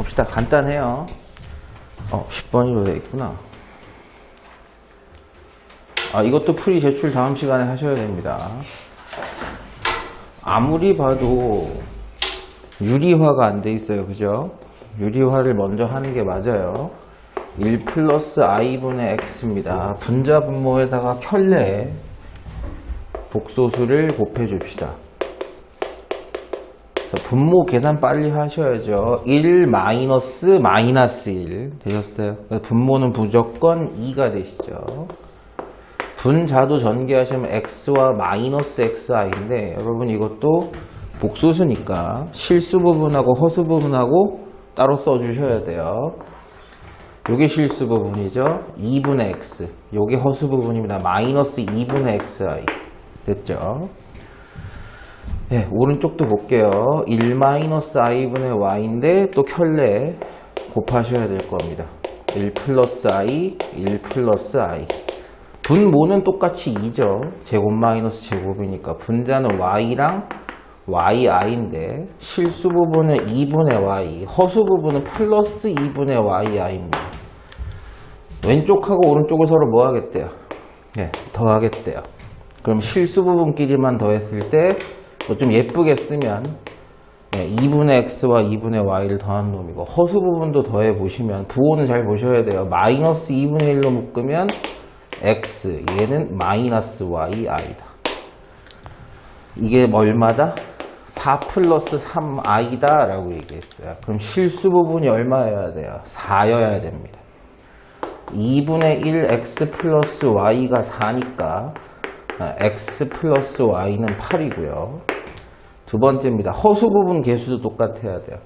봅시다. 간단해요. 10번으로 되어 있구나. 이것도 풀이 제출 다음 시간에 하셔야 됩니다. 아무리 봐도 유리화가 안 돼 있어요. 그죠? 유리화를 먼저 하는 게 맞아요. 1 플러스 i분의 x입니다. 분자 분모에다가 켤레 복소수를 곱해 줍시다. 분모 계산 빨리 하셔야죠. 1 마이너스 1 되셨어요. 분모는 무조건 2가 되시죠. 분자도 전개하시면 x와 마이너스 xi인데 여러분 이것도 복소수니까 실수 부분하고 허수 부분하고 따로 써주셔야 돼요. 요게 실수 부분이죠. 2분의 x. 요게 허수 부분입니다. 마이너스 2분의 xi. 됐죠? 네, 오른쪽도 볼게요. 1 마이너스 i분의 y인데 또 켤레 곱하셔야 될 겁니다. 1 플러스 i, 1 플러스 i. 분모는 똑같이 2죠. 제곱 마이너스 제곱이니까. 분자는 y랑 yi인데 실수 부분은 2분의 y, 허수 부분은 플러스 2분의 yi입니다. 왼쪽하고 오른쪽을 서로 뭐 하겠대요? 네, 더하겠대요. 그럼 실수 부분끼리만 더했을 때 뭐 좀 예쁘게 쓰면 2분의 x와 2분의 y를 더한 놈이고 허수 부분도 더해 보시면 부호는 잘 보셔야 돼요. 마이너스 2분의 1로 묶으면 x, 얘는 마이너스 yi다. 이게 얼마다? 4 플러스 3i다 라고 얘기했어요. 그럼 실수 부분이 얼마여야 돼요? 4여야 됩니다. 2분의 1 x 플러스 y가 4니까 x 플러스 y는 8이고요. 두 번째입니다. 허수 부분 개수도 똑같아야 돼요.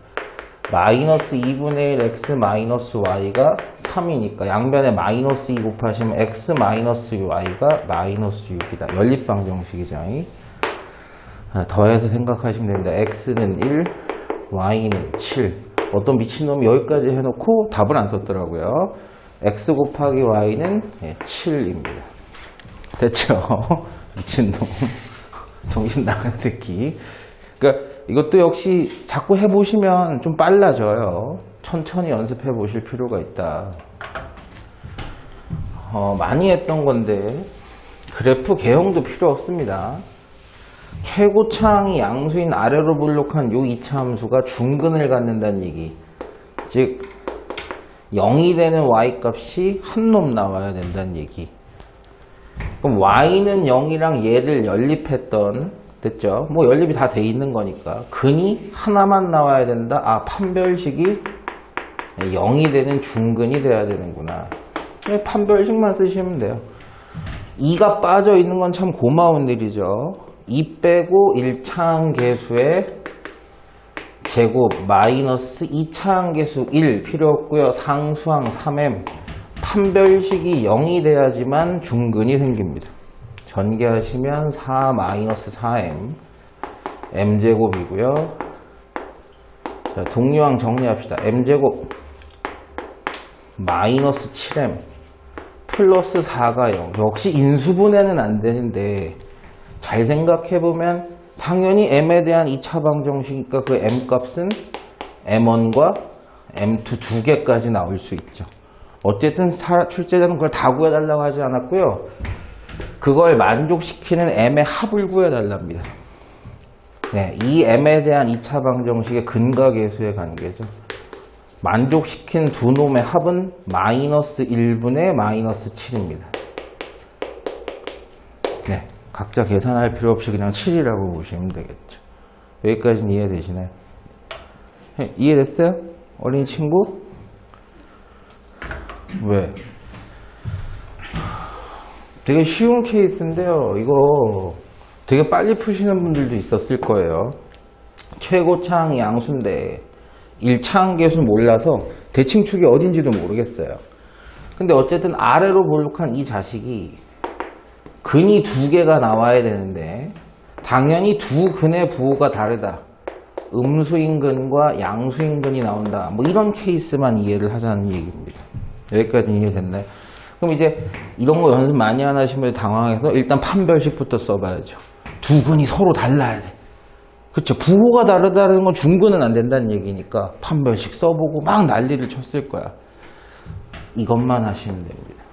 마이너스 2분의 1 x 마이너스 y가 3이니까 양변에 마이너스 2 곱하시면 x 마이너스 y가 마이너스 6이다. 연립방정식이죠. 더해서 생각하시면 됩니다. x는 1, y는 7. 어떤 미친놈이 여기까지 해놓고 답을 안 썼더라고요. x 곱하기 y는 7입니다. 됐죠? 미친놈. 정신 나간 새끼. 그러니까 이것도 역시 자꾸 해보시면 좀 빨라져요. 천천히 연습해 보실 필요가 있다. 많이 했던 건데 그래프 개형도 필요 없습니다. 최고차항이 양수인 아래로 볼록한 요 이차 함수가 중근을 갖는다는 얘기. 즉 0이 되는 y값이 한 놈 나와야 된다는 얘기. 그럼 y는 0이랑 얘를 연립했던, 됐죠? 뭐 연립이 다 돼 있는 거니까 근이 하나만 나와야 된다. 판별식이 0이 되는 중근이 돼야 되는구나. 판별식만 쓰시면 돼요. 2가 빠져 있는 건 참 고마운 일이죠. 2 빼고 1차항 계수의 제곱 마이너스 2차항 계수 1 필요 없고요. 상수항 3m. 판별식이 0이 돼야지만 중근이 생깁니다. 전개하시면 4 마이너스 4m m제곱이고요. 자, 동류항 정리합시다. m제곱 마이너스 7m 플러스 4가 0. 역시 인수분해는 안 되는데 잘 생각해보면 당연히 m에 대한 2차 방정식이니까 그 m 값은 m1과 m2 두 개까지 나올 수 있죠. 어쨌든 출제자는 그걸 다 구해달라고 하지 않았고요. 그걸 만족시키는 m의 합을 구해달랍니다. 네, 이 m에 대한 2차 방정식의 근각계수의 관계죠. 만족시킨 두 놈의 합은 마이너스 1분의 마이너스 7입니다. 네, 각자 계산할 필요 없이 그냥 7이라고 보시면 되겠죠. 여기까지는 이해되시나요? 네, 이해됐어요? 어린이 친구? 왜? 되게 쉬운 케이스인데요. 이거 되게 빨리 푸시는 분들도 있었을 거예요. 최고차항이 양수인데 1차항 계수 몰라서 대칭축이 어딘지도 모르겠어요. 근데 어쨌든 아래로 볼록한 이 자식이 근이 두 개가 나와야 되는데 당연히 두 근의 부호가 다르다. 음수인 근과 양수인 근이 나온다. 뭐 이런 케이스만 이해를 하자는 얘기입니다. 여기까지 이해됐나요? 그럼 이제 이런 거 연습 많이 안 하시면 당황해서 일단 판별식부터 써봐야죠. 두 근이 서로 달라야 돼. 그쵸. 부호가 다르다는 건 중근은 안 된다는 얘기니까 판별식 써보고 막 난리를 쳤을 거야. 이것만 하시면 됩니다.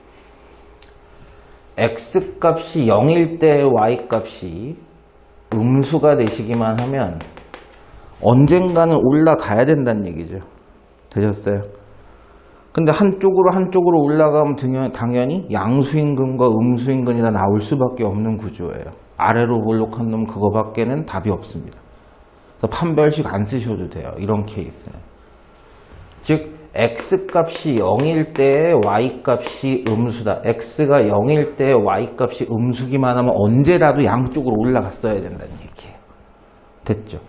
X값이 0일 때 Y값이 음수가 되시기만 하면 언젠가는 올라가야 된다는 얘기죠. 되셨어요? 근데 한쪽으로 올라가면 당연히 양수인근과 음수인근이 다 나올 수밖에 없는 구조예요. 아래로 볼록한 놈 그거밖에는 답이 없습니다. 그래서 판별식 안 쓰셔도 돼요. 이런 케이스는. 즉 X값이 0일 때 Y값이 음수다. X가 0일 때 Y값이 음수기만 하면 언제라도 양쪽으로 올라갔어야 된다는 얘기예요. 됐죠?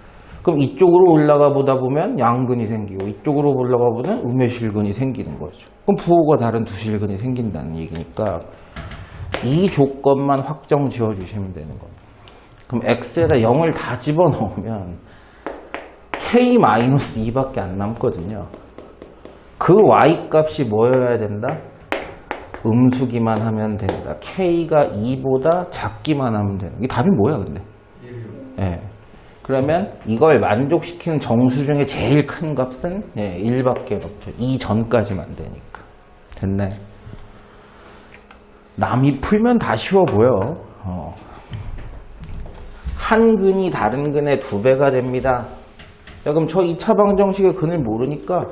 그럼 이쪽으로 올라가 보다 보면 양근이 생기고 이쪽으로 올라가 보면 음외실근이 생기는 거죠. 그럼 부호가 다른 두 실근이 생긴다는 얘기니까 이 조건만 확정 지어주시면 되는 겁니다. 그럼 X에다 0을 다 집어넣으면 K-2밖에 안 남거든요. 그 Y값이 뭐여야 된다? 음수기만 하면 된다. K가 2보다 작기만 하면 되는. 이게 답이 뭐야 근데? 1. 예. 그러면 이걸 만족시키는 정수 중에 제일 큰 값은 1밖에 없죠. 2 전까지만 되니까. 됐나요? 남이 풀면 다 쉬워 보여. 한 근이 다른 근의 2배가 됩니다. 자, 그럼 저 2차 방정식의 근을 모르니까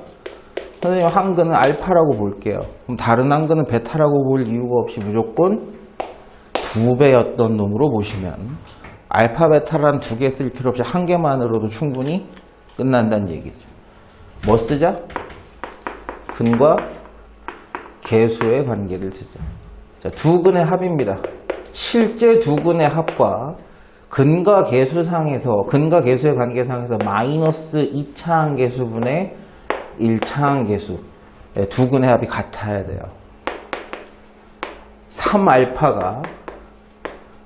선생님 한 근은 알파라고 볼게요. 그럼 다른 한 근은 베타라고 볼 이유가 없이 무조건 2배였던 놈으로 보시면 알파, 베타란 2개 쓸 필요 없이 1개만으로도 충분히 끝난다는 얘기죠. 뭐 쓰자? 근과 개수의 관계를 쓰자. 자, 두 근의 합입니다. 실제 두 근의 합과 근과 개수상에서, 근과 개수의 관계상에서 마이너스 2차항 개수분의 1차항 개수. 두 근의 합이 같아야 돼요. 3알파가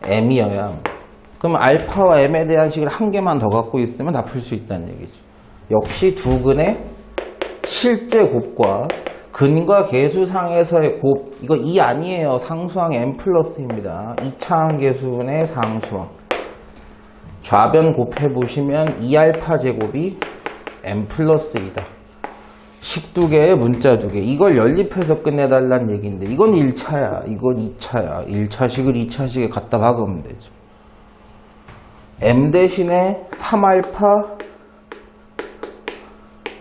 m이어야 합니다. 그러면 알파와 m에 대한 식을 1개만 더 갖고 있으면 다 풀 수 있다는 얘기죠. 역시 두 근의 실제 곱과 근과 개수상에서의 곱, 이거 2 아니에요. 상수항 m 플러스입니다. 2차항 개수분의 상수항. 좌변 곱해보시면 2알파 제곱이 m 플러스 2다. 식 2개에 문자 2개. 이걸 연립해서 끝내달라는 얘기인데 이건 1차야. 이건 2차야. 1차식을 2차식에 갖다 박으면 되죠. m 대신에 3알파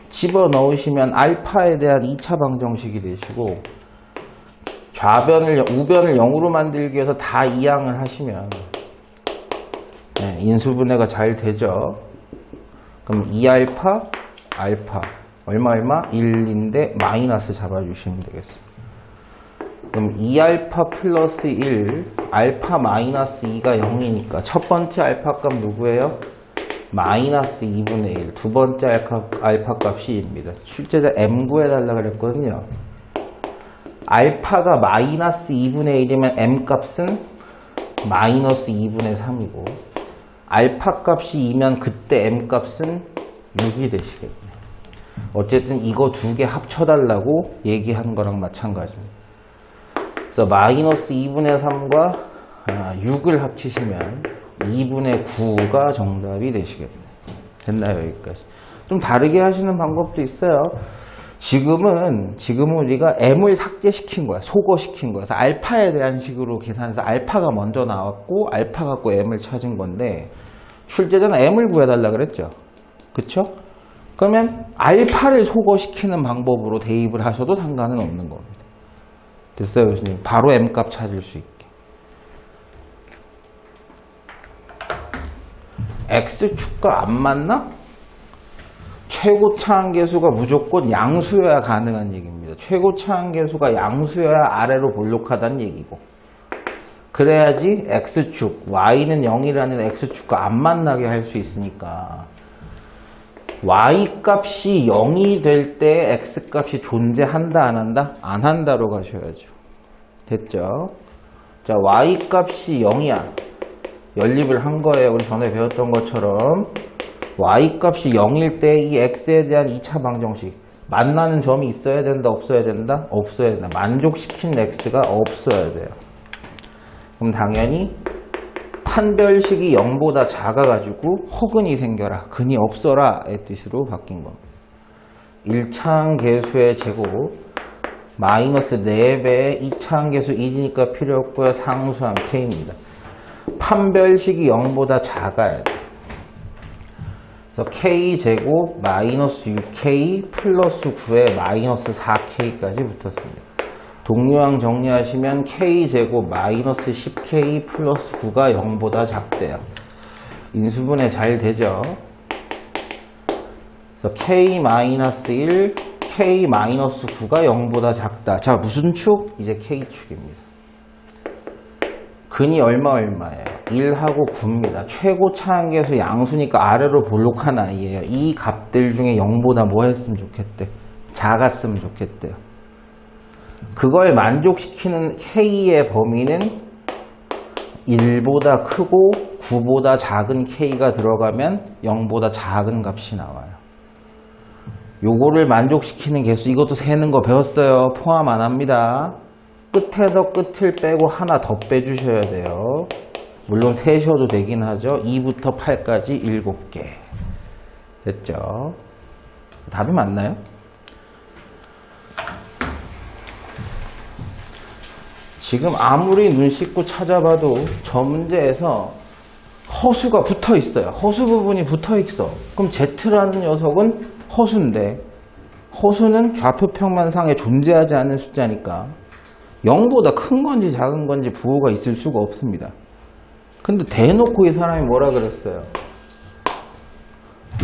집어넣으시면 알파에 대한 2차 방정식이 되시고 우변을 0으로 만들기 위해서 다 이항을 하시면 인수분해가 잘 되죠. 그럼 2알파 알파 얼마 1인데 마이너스 잡아주시면 되겠습니다. 그럼 2알파 플러스 1 알파 마이너스 2가 0이니까 첫 번째 알파 값 누구예요? 마이너스 2분의 1 두 번째 알파 값이 2입니다. 출제자 m 구해달라 그랬거든요. 알파가 마이너스 2분의 1이면 m 값은 마이너스 2분의 3이고 알파 값이 2면 그때 m 값은 6이 되시겠네요. 어쨌든 이거 두 개 합쳐달라고 얘기한 거랑 마찬가지입니다. 그래서 마이너스 2분의 3과 6을 합치시면 2분의 9가 정답이 되시겠네요. 됐나요? 여기까지. 좀 다르게 하시는 방법도 있어요. 지금은 우리가 m을 삭제시킨 거야. 소거시킨 거야. 그래서 알파에 대한 식으로 계산해서 알파가 먼저 나왔고 알파 갖고 m을 찾은 건데 출제자는 m을 구해달라 그랬죠. 그쵸? 그러면 알파를 소거시키는 방법으로 대입을 하셔도 상관은 없는 겁니다. 됐어요, 교수님? 바로 m값 찾을 수 있게. x축과 안 맞나? 최고차항 계수가 무조건 양수여야 가능한 얘기입니다. 최고차항 계수가 양수여야 아래로 볼록하다는 얘기고 그래야지 x축, y는 0이라는 x축과 안 만나게 할 수 있으니까 y값이 0이 될 때 x값이 존재한다 안 한다? 안 한다로 가셔야죠. 됐죠? 자, y값이 0이야. 연립을 한 거예요. 우리 전에 배웠던 것처럼 y값이 0일 때 이 x에 대한 2차 방정식 만나는 점이 있어야 된다 없어야 된다? 없어야 된다. 만족시킨 x가 없어야 돼요. 그럼 당연히 판별식이 0보다 작아가지고 허근이 생겨라, 근이 없어라 의 뜻으로 바뀐 겁니다. 1차항계수의 제곱 마이너스 4배의 2차항계수 1이니까 필요 없고요. 상수항 K입니다. 판별식이 0보다 작아야 돼. 그래서 K제곱 마이너스 6K 플러스 9에 마이너스 4K까지 붙었습니다. 동류항 정리하시면 K제곱 마이너스 10K 플러스 9가 0보다 작대요. 인수분해 잘 되죠? 그래서 K 마이너스 1, K 마이너스 9가 0보다 작다. 자, 무슨 축? 이제 K축입니다. 근이 얼마예요? 1하고 9입니다. 최고 차항계수 양수니까 아래로 볼록한 아이예요. 이 값들 중에 0보다 뭐 했으면 좋겠대? 작았으면 좋겠대요. 그걸 만족시키는 K의 범위는 1보다 크고 9보다 작은 K가 들어가면 0보다 작은 값이 나와요. 요거를 만족시키는 개수, 이것도 세는 거 배웠어요. 포함 안 합니다. 끝에서 끝을 빼고 하나 더 빼주셔야 돼요. 물론 세셔도 되긴 하죠. 2부터 8까지 7개. 됐죠? 답이 맞나요? 지금 아무리 눈 씻고 찾아봐도 저 문제에서 허수가 붙어 있어요. 허수 부분이 붙어 있어. 그럼 Z라는 녀석은 허수인데, 허수는 좌표평면상에 존재하지 않는 숫자니까 0보다 큰 건지 작은 건지 부호가 있을 수가 없습니다. 근데 대놓고 이 사람이 뭐라 그랬어요?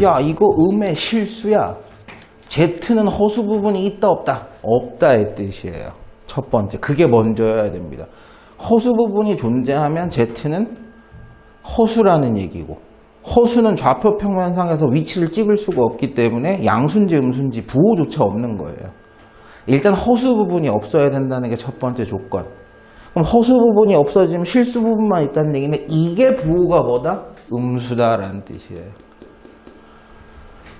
야, 이거 음의 실수야. Z는 허수 부분이 있다 없다? 없다의 뜻이에요. 첫 번째, 그게 먼저여야 됩니다. 허수 부분이 존재하면 Z는 허수라는 얘기고, 허수는 좌표평면상에서 위치를 찍을 수가 없기 때문에 양수인지 음수인지 부호조차 없는 거예요. 일단 허수 부분이 없어야 된다는 게 첫 번째 조건. 그럼 허수 부분이 없어지면 실수 부분만 있다는 얘기는 이게 부호가 뭐다? 음수다라는 뜻이에요.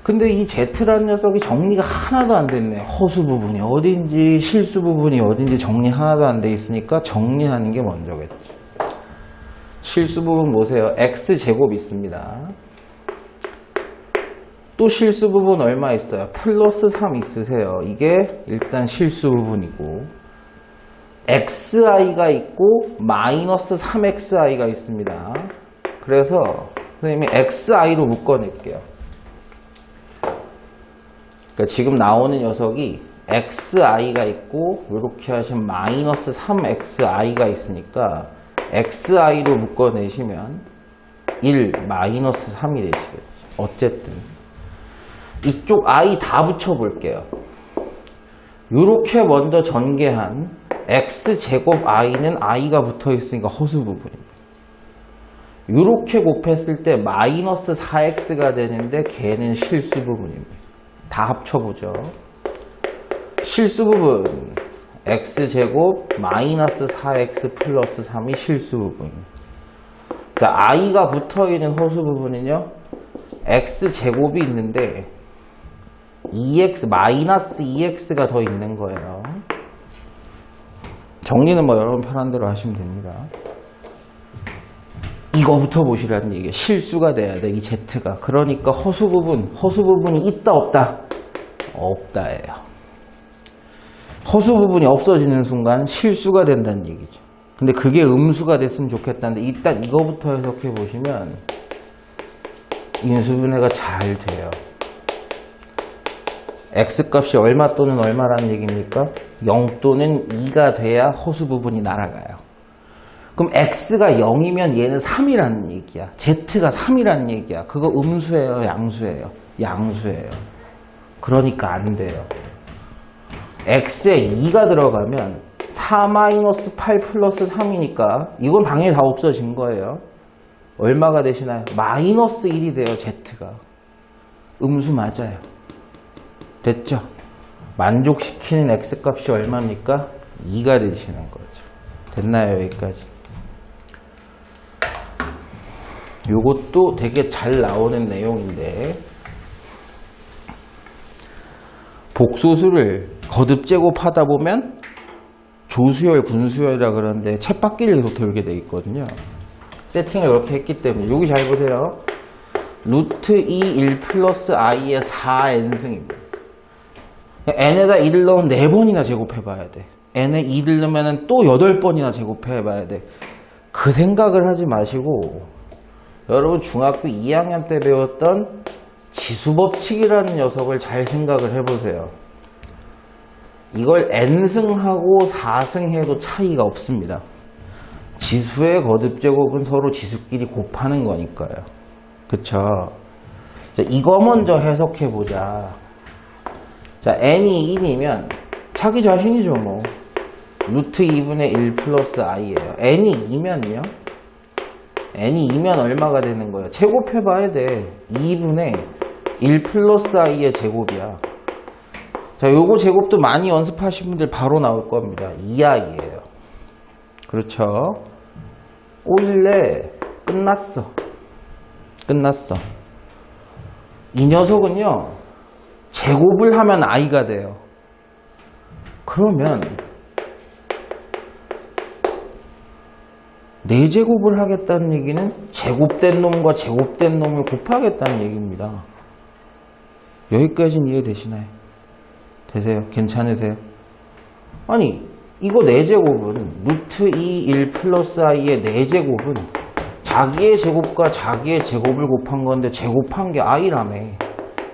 근데 이 Z라는 녀석이 정리가 하나도 안 됐네. 허수 부분이 어딘지 실수 부분이 어딘지 정리 하나도 안 돼 있으니까 정리하는 게 먼저겠죠. 실수 부분 보세요. X제곱 있습니다. 또 실수 부분 얼마 있어요? 플러스 3 있으세요. 이게 일단 실수 부분이고, XI가 있고 마이너스 3XI가 있습니다. 그래서 선생님이 XI로 묶어낼게요. 그러니까 지금 나오는 녀석이 XI가 있고 이렇게 하시면 마이너스 3XI가 있으니까 XI로 묶어내시면 1 마이너스 3이 되시겠죠. 어쨌든 이쪽 I 다 붙여볼게요. 이렇게 먼저 전개한 X제곱 I는 I가 붙어있으니까 허수 부분입니다. 이렇게 곱했을 때 마이너스 4X가 되는데 걔는 실수 부분입니다. 다 합쳐보죠. 실수 부분 X제곱 마이너스 4X 플러스 3이 실수 부분. 자, I가 붙어있는 허수 부분은요, X제곱이 있는데 2X 마이너스 2X가 더 있는 거예요. 정리는 뭐 여러분 편한 대로 하시면 됩니다. 이거부터 보시라는 얘기예요. 실수가 돼야 돼, 이 Z가. 그러니까 허수 부분이 있다 없다? 없다예요. 허수 부분이 없어지는 순간 실수가 된다는 얘기죠. 근데 그게 음수가 됐으면 좋겠다는데 일단 이거부터 해석해 보시면 인수분해가 잘 돼요. X값이 얼마 또는 얼마라는 얘기입니까? 0 또는 2가 돼야 허수 부분이 날아가요. 그럼 X가 0이면 얘는 3이라는 얘기야. Z가 3이라는 얘기야. 그거 음수예요, 양수예요? 양수예요. 그러니까 안 돼요. X에 2가 들어가면 4-8 플러스 3이니까 이건 당연히 다 없어진 거예요. 얼마가 되시나요? 마이너스 1이 돼요, Z가. 음수 맞아요. 됐죠? 만족시키는 X값이 얼마입니까? 2가 되시는 거죠. 됐나요, 여기까지? 요것도 되게 잘 나오는 내용인데, 복소수를 거듭 제곱하다 보면 조수열, 군수열이라 그러는데 쳇바퀴를 계속 돌게 돼 있거든요. 세팅을 이렇게 했기 때문에 여기 잘 보세요. 루트 2 1 플러스 i의 4n승입니다. n에다 1을 넣으면 4번이나 제곱해봐야 돼. n에 2를 넣으면 또 8번이나 제곱해봐야 돼. 그 생각을 하지 마시고 여러분 중학교 2학년 때 배웠던 지수법칙이라는 녀석을 잘 생각을 해보세요. 이걸 n승하고 4승 해도 차이가 없습니다. 지수의 거듭제곱은 서로 지수끼리 곱하는 거니까요. 그쵸? 자, 이거 먼저 해석해보자. 자, n이 1이면 자기 자신이죠, 뭐. 루트 2분의 1 플러스 i예요. n이 2면요? n이 2면 얼마가 되는 거예요? 제곱해봐야 돼. 2분의 1 플러스 i의 제곱이야. 자, 요거 제곱도 많이 연습하신 분들 바로 나올 겁니다. 2i예요. 그렇죠? 올래 끝났어. 끝났어. 이 녀석은요, 제곱을 하면 i가 돼요. 그러면 4제곱을 하겠다는 얘기는 제곱된 놈과 제곱된 놈을 곱하겠다는 얘기입니다. 여기까지는 이해되시나요? 되세요? 괜찮으세요? 아니, 이거 4제곱은 루트 2 1 플러스 i의 4제곱은 자기의 제곱과 자기의 제곱을 곱한 건데 제곱한 게 i라며.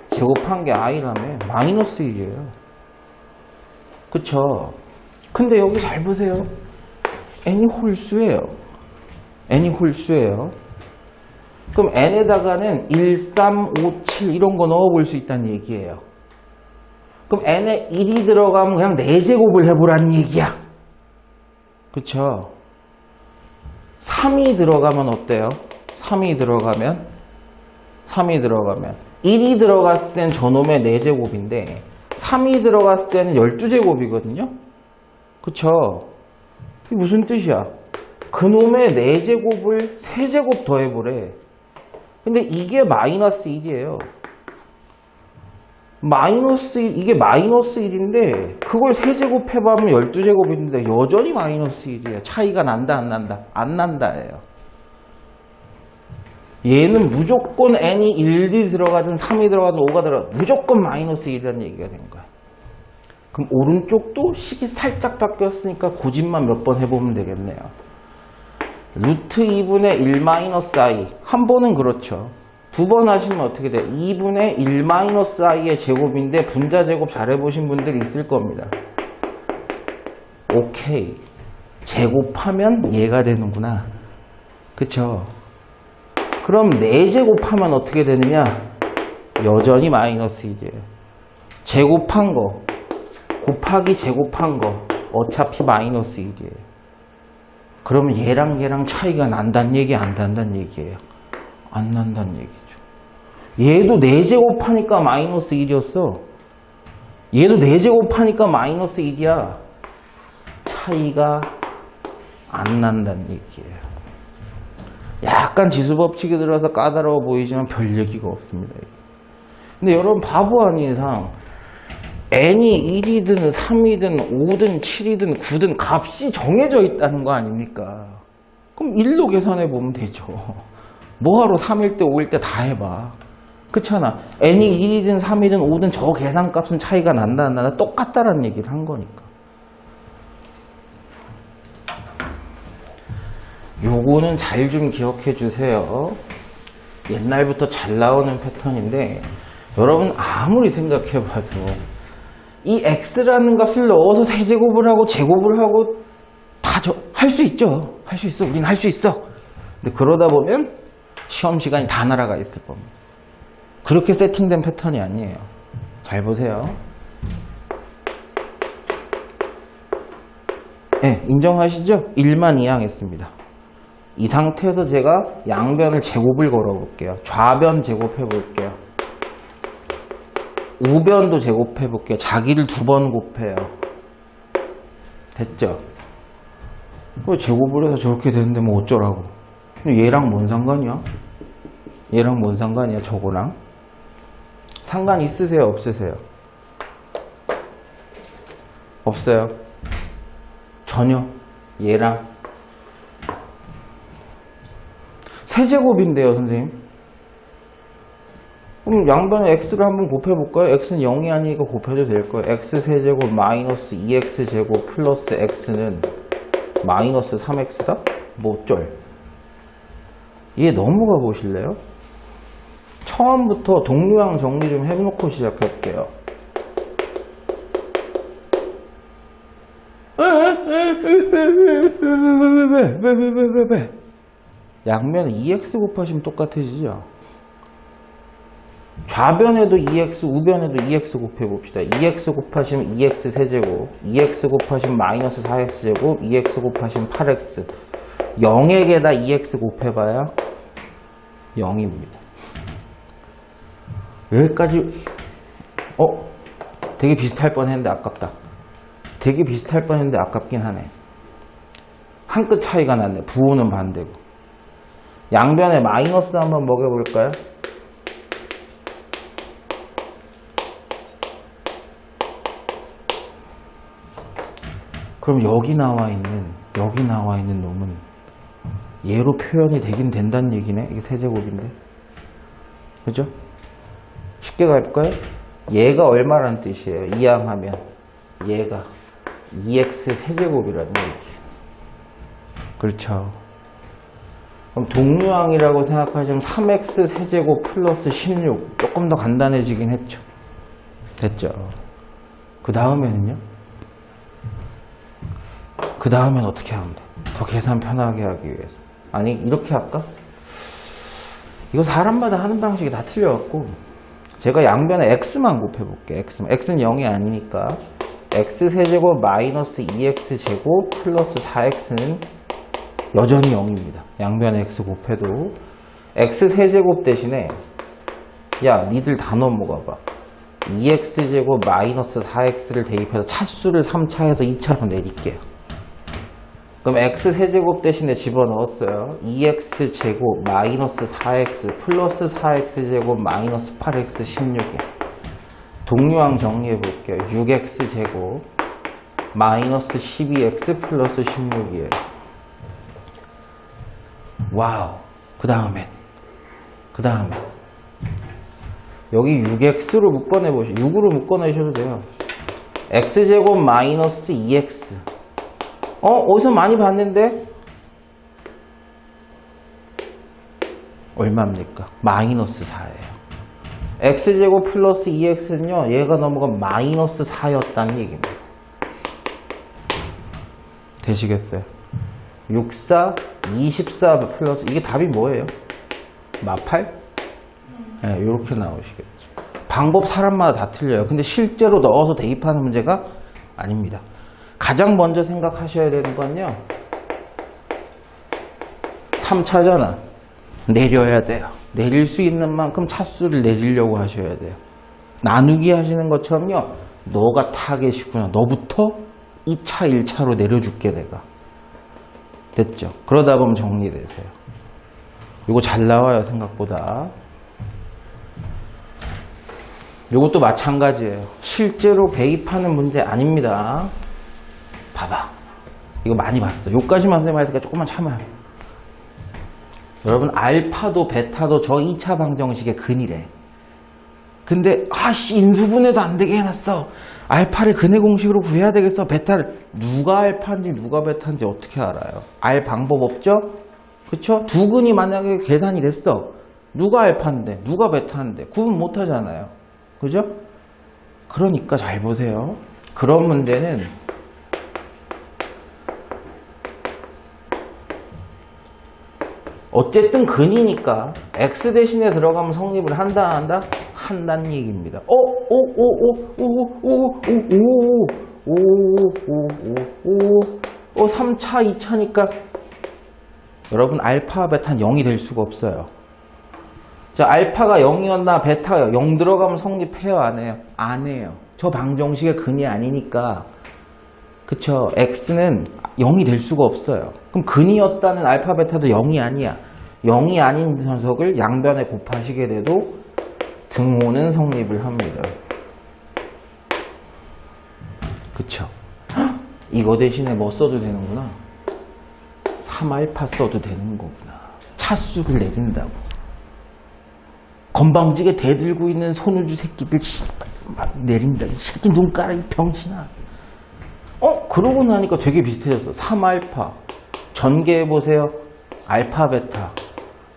제곱한 게 i라며. 마이너스 1이에요. 그쵸? 근데 여기 잘 보세요. n이 홀수예요. n이 홀수예요. 그럼 n에다가는 1, 3, 5, 7 이런 거 넣어볼 수 있다는 얘기예요. 그럼 n에 1이 들어가면 그냥 4제곱을 해보라는 얘기야. 그쵸? 3이 들어가면 어때요? 3이 들어가면 1이 들어갔을 땐 저놈의 4제곱인데 3이 들어갔을 때는 12제곱이거든요? 그쵸? 이게 무슨 뜻이야? 그놈의 4제곱을 3제곱 더해보래. 근데 이게 마이너스 1이에요. 이게 마이너스 1인데 그걸 3제곱 해보면 12제곱인데 여전히 마이너스 1이에요. 차이가 난다 안 난다? 안 난다예요. 얘는 무조건 n이 1이 들어가든 3이 들어가든 5가 들어가든 무조건 마이너스 1이라는 얘기가 된 거야. 그럼 오른쪽도 식이 살짝 바뀌었으니까 고집만 몇 번 해보면 되겠네요. 루트 2분의 1 마이너스 i. 한 번은 그렇죠. 2번 하시면 어떻게 돼요? 2분의 1 마이너스 i의 제곱인데 분자 제곱 잘해보신 분들이 있을 겁니다. 오케이. 제곱하면 얘가 되는구나. 그쵸? 그럼 4제곱하면 어떻게 되느냐? 여전히 마이너스 1이에요. 제곱한 거 곱하기 제곱한 거 어차피 마이너스 1이에요. 그러면 얘랑 차이가 난다는 얘기 안 난다는 얘기예요? 안 난다는 얘기죠. 얘도 4제곱하니까 마이너스 1이었어. 얘도 4제곱하니까 마이너스 1이야. 차이가 안 난다는 얘기예요. 약간 지수법칙에 들어서 까다로워 보이지만 별 얘기가 없습니다. 근데 여러분 바보 아닌 이상 n이 1이든 3이든 5든 7이든 9든 값이 정해져 있다는 거 아닙니까? 그럼 1로 계산해 보면 되죠. 뭐하러 3일 때 5일 때 다 해봐. 그렇잖아. n이 1이든 3이든 5든 저 계산값은 차이가 난다 안 난다 똑같다라는 얘기를 한 거니까. 요거는 잘 좀 기억해 주세요. 옛날부터 잘 나오는 패턴인데 여러분 아무리 생각해 봐도 이 x라는 값을 넣어서 세제곱을 하고 제곱을 하고 다 할 수 있죠. 할 수 있어. 우린 할 수 있어. 근데 그러다 보면 시험 시간이 다 날아가 있을 겁니다. 그렇게 세팅된 패턴이 아니에요. 잘 보세요. 네, 인정하시죠? 1만 이항했습니다. 이 상태에서 제가 양변을 제곱을 걸어 볼게요. 좌변 제곱해 볼게요. 우변도 제곱해 볼게요. 자기를 2번 곱해요. 됐죠? 제곱을 해서 저렇게 되는데 뭐 어쩌라고. 얘랑 뭔 상관이야? 얘랑 뭔 상관이야 저거랑? 상관 있으세요 없으세요? 없어요. 전혀. 얘랑 세제곱인데요, 선생님. 그럼 양변에 x를 한번 곱해볼까요? x는 0이 아니니까 곱해도 될 거예요. x세제곱 마이너스 2x제곱 플러스 x는 마이너스 3x다? 뭐 어쩔. 얘 넘어가 보실래요? 처음부터 동류항 정리 좀 해놓고 시작할게요. 왜? 양면에 2x 곱하시면 똑같아지죠? 좌변에도 2x, 우변에도 2x 곱해봅시다. 2x 곱하시면 2x 세제곱, 2x 곱하시면 마이너스 4x제곱, 2x 곱하시면 8x. 0에게다 2x 곱해봐야 0입니다. 여기까지 되게 비슷할 뻔했는데 아깝다. 되게 비슷할 뻔했는데 아깝긴 하네. 한 끗 차이가 났네. 부호는 반대고. 양변에 마이너스 한번 먹여볼까요? 그럼 여기 나와 있는 놈은 얘로 표현이 되긴 된다는 얘기네. 이게 세제곱인데. 그죠? 쉽게 갈까요? 얘가 얼마란 뜻이에요? 이항하면 얘가 2x 세제곱이라는 얘기. 그렇죠. 그럼 동류항이라고 생각하시면 3x 세제곱 플러스 16. 조금 더 간단해지긴 했죠. 됐죠. 그 다음에는요? 그 다음엔 어떻게 하면 돼? 더 계산 편하게 하기 위해서. 아니, 이렇게 할까? 이거 사람마다 하는 방식이 다 틀려갖고, 제가 양변에 x만 곱해볼게요. x는 0이 아니니까, x세제곱 마이너스 2x제곱 플러스 4x는 여전히 0입니다. 양변에 x 곱해도. x세제곱 대신에, 야, 니들 다 넘어가봐. 2x제곱 마이너스 4x를 대입해서 차수를 3차에서 2차로 내릴게요. 그럼 x세제곱 대신에 집어넣었어요. 2x제곱 마이너스 4x 플러스 4x제곱 마이너스 8x 16이에요. 동류항 정리해볼게요. 6x제곱 마이너스 12x 플러스 16이에요. 와우. 그 다음에 여기 6x로 묶어내보시죠. 6으로 묶어내셔도 돼요. x제곱 마이너스 2x. 어디서 많이 봤는데? 얼마입니까? 마이너스 4예요. x제곱 플러스 2x는요, 얘가 넘어가면 마이너스 4였다는 얘기입니다. 되시겠어요? 64, 24 플러스, 이게 답이 뭐예요? 마팔? 네, 이렇게 나오시겠죠. 방법 사람마다 다 틀려요. 근데 실제로 넣어서 대입하는 문제가 아닙니다. 가장 먼저 생각하셔야 되는 건요, 3차잖아. 내려야 돼요. 내릴 수 있는 만큼 차수를 내리려고 하셔야 돼요. 나누기 하시는 것처럼요, 너가 타겟이구나. 너부터 2차, 1차로 내려줄게 내가. 됐죠? 그러다 보면 정리되세요. 이거 잘 나와요, 생각보다. 이것도 마찬가지예요. 실제로 대입하는 문제 아닙니다. 봐봐. 이거 많이 봤어. 여기까지만 선생님 할 테니까 조금만 참아요. 여러분, 알파도 베타도 저 2차 방정식의 근이래. 근데 인수분해도 안 되게 해놨어. 알파를 근의 공식으로 구해야 되겠어. 베타를. 누가 알파인지 누가 베타인지 어떻게 알아요? 알 방법 없죠? 그쵸? 두 근이 만약에 계산이 됐어. 누가 알파인데 누가 베타인데 구분 못 하잖아요. 그죠? 그러니까 잘 보세요. 그런 문제는 어쨌든 근이니까 x 대신에 들어가면 성립을 한다 안 한다? 한다는 얘기입니다. 3차 2차니까 여러분 알파 베타는 0이 될 수가 없어요. 자, 알파가 0이었나 베타가 0 들어가면 성립해요 안 해요? 안 해요. 저 방정식의 근이 아니니까. 그쵸? x는 0이 될 수가 없어요. 그럼 근이었다는 알파 베타도 0이 아니야. 0이 아닌 녀석을 양변에 곱하시게 돼도 등호는 성립을 합니다. 그쵸? 헉, 이거 대신에 뭐 써도 되는구나. 3알파 써도 되는 거구나. 차수를 내린다고. 건방지게 대들고 있는 손우주 새끼들 씨발 막 내린다. 이 새끼 눈 깔아 이 병신아. 그러고 나니까 되게 비슷해졌어. 3알파 전개해보세요. 알파 베타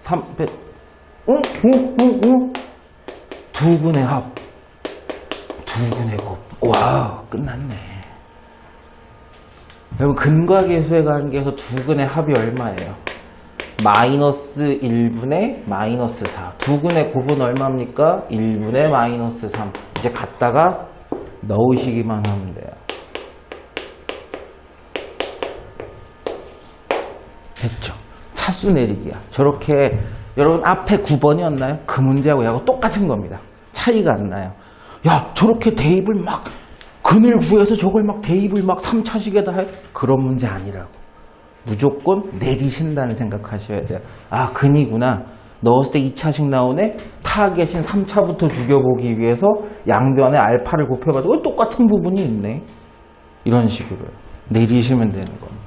3베 두근의 합 두근의 곱. 와 끝났네. 여러분 근과계수의 관계에서 두근의 합이 얼마예요? 마이너스 1분의 마이너스 4. 두근의 곱은 얼마입니까? 1분의 마이너스 3. 이제 갖다가 넣으시기만 하면 돼요. 됐죠? 차수 내리기야. 저렇게 여러분 앞에 9번이었나요? 그 문제하고 얘하고 똑같은 겁니다. 차이가 안 나요. 야 저렇게 대입을 막 근을 구해서 저걸 막 대입을 막 3차식에다 해? 그런 문제 아니라고. 무조건 내리신다는 생각하셔야 돼요. 아 근이구나. 넣었을 때 2차식 나오네. 타겟인 3차부터 죽여보기 위해서 양변에 알파를 곱해가지고 똑같은 부분이 있네. 이런 식으로요. 내리시면 되는 겁니다.